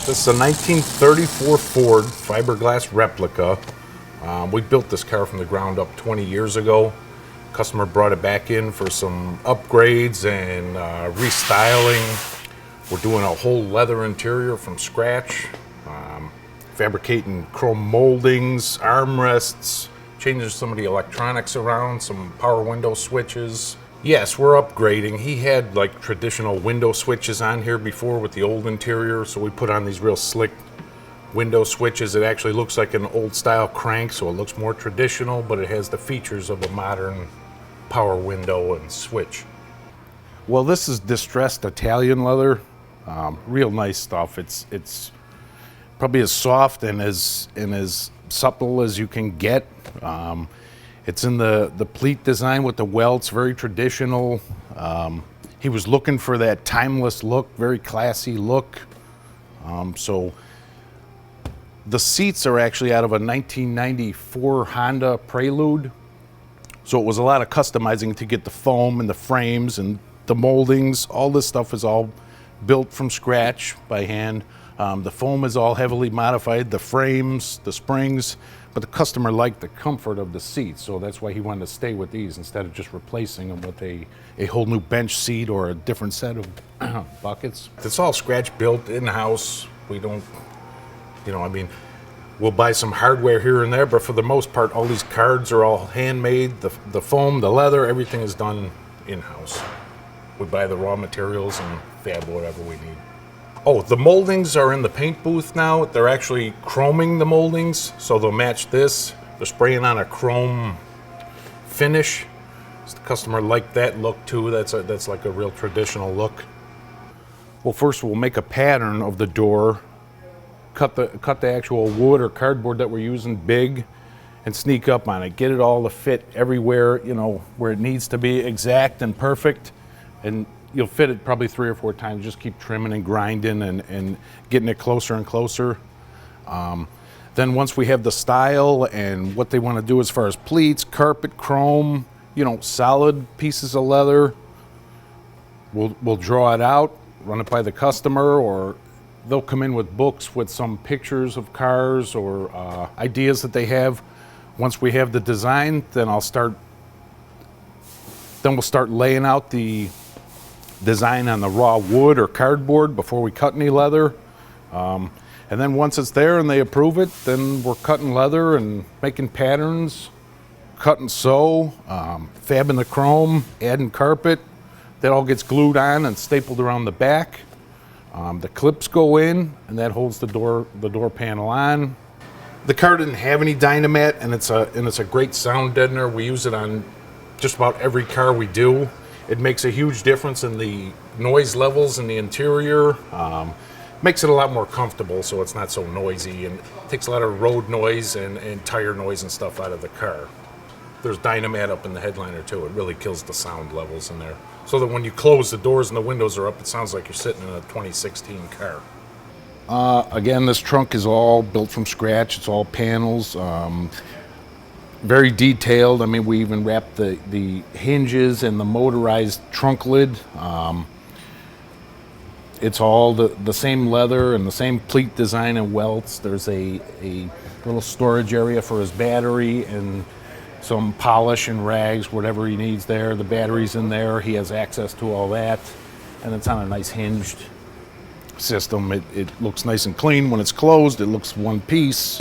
This is a 1934 Ford Fiberglass Replica. We built this car from the ground up 20 years ago. Customer brought it back in for some upgrades and restyling. We're doing a whole leather interior from scratch, fabricating chrome moldings, armrests, changing some of the electronics around, some power window switches. Yes, we're upgrading. He had like traditional window switches on here before with the old interior, so we put on these real slick window switches. It actually looks like an old style crank, so it looks more traditional, but it has the features of a modern power window and switch. Well, this is distressed Italian leather, real nice stuff. It's probably as soft and as supple as you can get. It's in the pleat design with the welts, very traditional. He was looking for that timeless look, very classy look. So the seats are actually out of a 1994 Honda Prelude. So it was a lot of customizing to get the foam and the frames and the moldings. All this stuff is all built from scratch by hand. The foam is all heavily modified, the frames, the springs, but the customer liked the comfort of the seats, so that's why he wanted to stay with these instead of just replacing them with a whole new bench seat or a different set of buckets. It's all scratch built in-house. We don't, we'll buy some hardware here and there, but for the most part, all these cards are all handmade. The foam, the leather, everything is done in-house. We buy the raw materials and fab whatever we need. Oh, the moldings are in the paint booth now. They're actually chroming the moldings, so they'll match this. They're spraying on a chrome finish. So the customer liked that look too. That's like a real traditional look. Well, first we'll make a pattern of the door, cut the actual wood or cardboard that we're using big, and sneak up on it. Get it all to fit everywhere, where it needs to be exact and perfect. And you'll fit it probably 3 or 4 times. Just keep trimming and grinding and getting it closer and closer. Then once we have the style and what they want to do as far as pleats, carpet, chrome, solid pieces of leather, we'll draw it out, run it by the customer, or they'll come in with books with some pictures of cars or ideas that they have. Once we have the design, then we'll start laying out the design on the raw wood or cardboard before we cut any leather. And then once it's there and they approve it, then we're cutting leather and making patterns, cut and sew, fabbing the chrome, adding carpet. That all gets glued on and stapled around the back. The clips go in, and that holds the door panel on. The car didn't have any Dynamat, and it's a great sound deadener. We use it on just about every car we do. It makes a huge difference in the noise levels in the interior. Makes it a lot more comfortable, so it's not so noisy, and takes a lot of road noise and tire noise and stuff out of the car. There's Dynamat up in the headliner too. It really kills the sound levels in there, so that when you close the doors and the windows are up, it sounds like you're sitting in a 2016 car. Again, this trunk is all built from scratch. It's all panels. Very detailed. We even wrapped the hinges and the motorized trunk lid. It's all the same leather and the same pleat design and welts. There's a little storage area for his battery and some polish and rags, whatever he needs there. The battery's in there. He has access to all that. And it's on a nice hinged system. It looks nice and clean. When it's closed, it looks one piece.